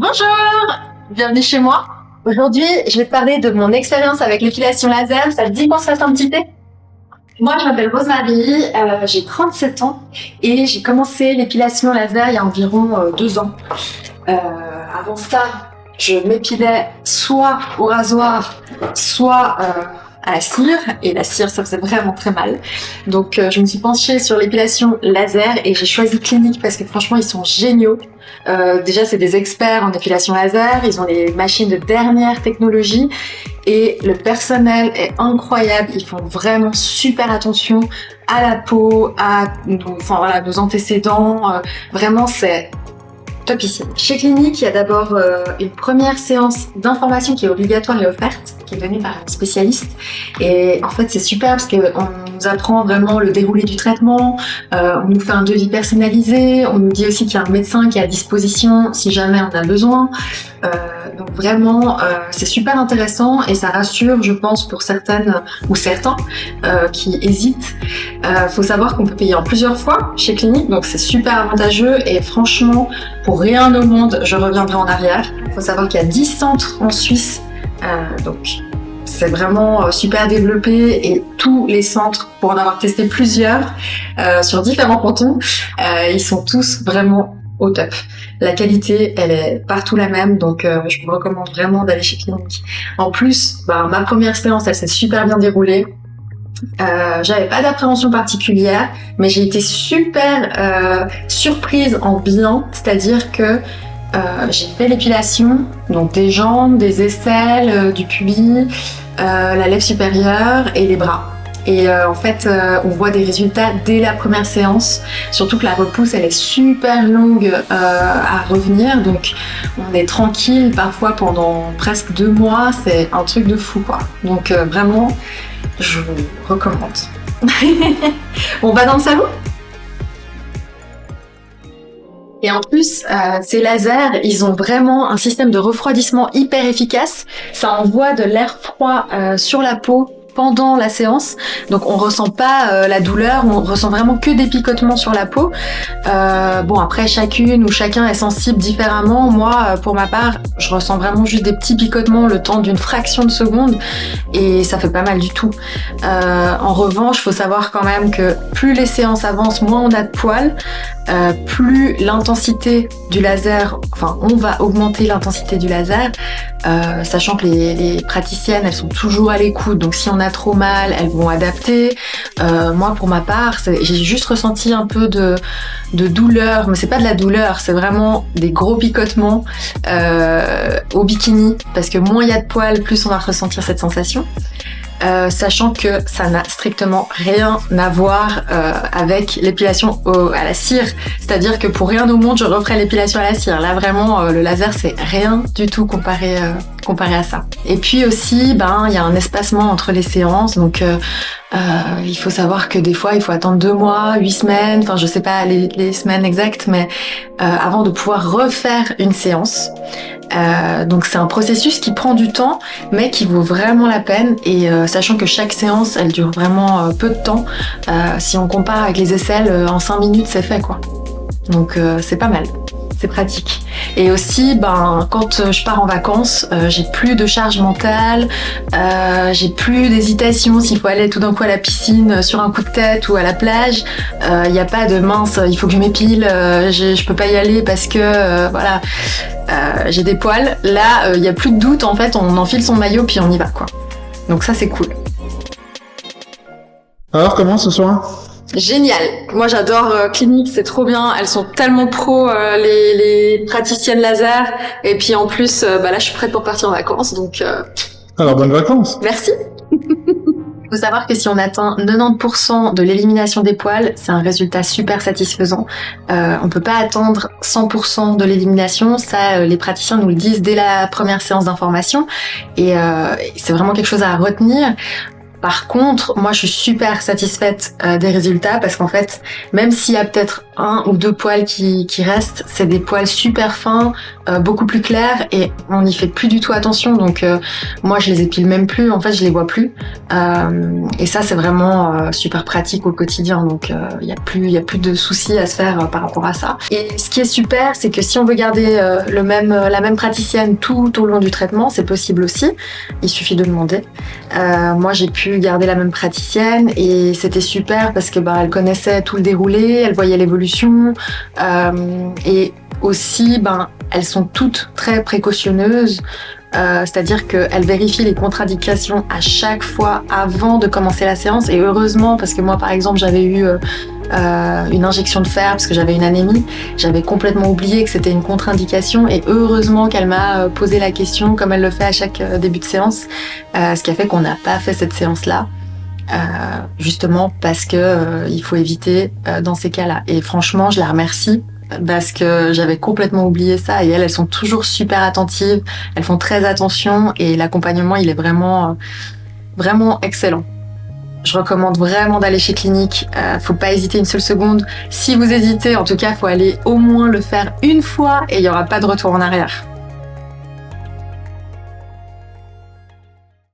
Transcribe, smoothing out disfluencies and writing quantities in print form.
Bonjour, bienvenue chez moi. Aujourd'hui, je vais te parler de mon expérience avec l'épilation laser. Ça te dit qu'on se fasse un petit thé? Moi, je m'appelle Rose-Marie, j'ai 37 ans et j'ai commencé l'épilation laser il y a environ 2 ans. Avant ça, je m'épilais soit au rasoir, soit à la cire, et la cire, ça faisait vraiment très mal. Donc, je me suis penchée sur l'épilation laser et j'ai choisi Clinique parce que franchement, ils sont géniaux. Déjà, c'est des experts en épilation laser, ils ont des machines de dernière technologie et le personnel est incroyable. Ils font vraiment super attention à la peau, à nos antécédents. Vraiment, c'est topissime. Chez Clinique, il y a d'abord une première séance d'information qui est obligatoire et offerte, qui est donnée par un spécialiste. Et en fait, c'est super parce qu'on nous apprend vraiment le déroulé du traitement, on nous fait un devis personnalisé, on nous dit aussi qu'il y a un médecin qui est à disposition si jamais on a besoin. Donc vraiment, c'est super intéressant et ça rassure, je pense, pour certaines ou certains qui hésitent. Faut savoir qu'on peut payer en plusieurs fois chez Clinique, donc c'est super avantageux et franchement, pour rien au monde, je reviendrai en arrière. Faut savoir qu'il y a 10 centres en Suisse, donc c'est vraiment super développé et tous les centres, pour en avoir testé plusieurs sur différents cantons, ils sont tous vraiment au top. La qualité, elle est partout la même, donc je vous recommande vraiment d'aller chez Clinique. En plus, ma première séance, elle s'est super bien déroulée. J'avais pas d'appréhension particulière, mais j'ai été super surprise en bien, c'est-à-dire que j'ai fait l'épilation, donc des jambes, des aisselles, du pubis, la lèvre supérieure et les bras. Et en fait, on voit des résultats dès la première séance, surtout que la repousse, elle est super longue à revenir, donc on est tranquille parfois pendant presque 2 mois, c'est un truc de fou quoi. Donc vraiment, je vous recommande. On va dans le salon? Et en plus, ces lasers, ils ont vraiment un système de refroidissement hyper efficace. Ça envoie de l'air froid sur la peau pendant la séance, donc on ressent pas la douleur, on ressent vraiment que des picotements sur la peau. Bon, après chacune ou chacun est sensible différemment. Moi, pour ma part, je ressens vraiment juste des petits picotements le temps d'une fraction de seconde et ça fait pas mal du tout. En revanche, faut savoir quand même que plus les séances avancent, moins on a de poils, plus l'intensité du laser, on va augmenter l'intensité du laser, sachant que les praticiennes, elles sont toujours à l'écoute, donc si on a trop mal, elles vont adapter. Moi, pour ma part, j'ai juste ressenti un peu de douleur, mais c'est pas de la douleur, c'est vraiment des gros picotements au bikini, parce que moins il y a de poils, plus on va ressentir cette sensation. Sachant que ça n'a strictement rien à voir avec l'épilation à la cire. C'est-à-dire que pour rien au monde, je referais l'épilation à la cire. Là, vraiment, le laser, c'est rien du tout comparé à ça. Et puis aussi, il y a un espacement entre les séances. Donc, il faut savoir que des fois, il faut attendre 2 mois, 8 semaines, je sais pas les semaines exactes, mais avant de pouvoir refaire une séance. Donc c'est un processus qui prend du temps, mais qui vaut vraiment la peine. Et sachant que chaque séance, elle dure vraiment peu de temps. Si on compare avec les aisselles, en 5 minutes, c'est fait, quoi. Donc c'est pas mal. C'est pratique. Et aussi, quand je pars en vacances, j'ai plus de charge mentale, j'ai plus d'hésitation s'il faut aller tout d'un coup à la piscine, sur un coup de tête ou à la plage. Il n'y a pas de mince, il faut que je m'épile, je peux pas y aller parce que j'ai des poils. Là, il n'y a plus de doute, en fait, on enfile son maillot puis on y va, quoi. Donc ça, c'est cool. Alors, comment ce soir? Génial. Moi, j'adore Clinique, c'est trop bien. Elles sont tellement pro, les praticiennes laser. Et puis en plus, là, je suis prête pour partir en vacances, donc. Alors, bonnes vacances. Merci. Il faut savoir que si on atteint 90% de l'élimination des poils, c'est un résultat super satisfaisant. On peut pas attendre 100% de l'élimination. Ça, les praticiens nous le disent dès la première séance d'information. Et c'est vraiment quelque chose à retenir. Par contre, moi, je suis super satisfaite des résultats parce qu'en fait, même s'il y a peut-être 1 ou 2 poils qui restent, c'est des poils super fins, beaucoup plus clairs et on n'y fait plus du tout attention. Donc, moi, je les épile même plus. En fait, je les vois plus. Et ça, c'est vraiment super pratique au quotidien. Donc, il y a plus de soucis à se faire par rapport à ça. Et ce qui est super, c'est que si on veut garder la même praticienne tout au long du traitement, c'est possible aussi. Il suffit de demander. Moi, j'ai pu garder la même praticienne et c'était super parce que elle connaissait tout le déroulé, elle voyait l'évolution et aussi elles sont toutes très précautionneuses. C'est-à-dire qu'elle vérifie les contre-indications à chaque fois avant de commencer la séance et heureusement parce que moi par exemple j'avais eu une injection de fer parce que j'avais une anémie, j'avais complètement oublié que c'était une contre-indication et heureusement qu'elle m'a posé la question comme elle le fait à chaque début de séance, ce qui a fait qu'on n'a pas fait cette séance-là. Justement parce que il faut éviter dans ces cas-là et franchement je la remercie parce que j'avais complètement oublié ça et elles sont toujours super attentives, elles font très attention et l'accompagnement il est vraiment excellent. Je recommande vraiment d'aller chez Clinique, faut pas hésiter une seule seconde. Si vous hésitez, en tout cas, faut aller au moins le faire une fois et il y aura pas de retour en arrière.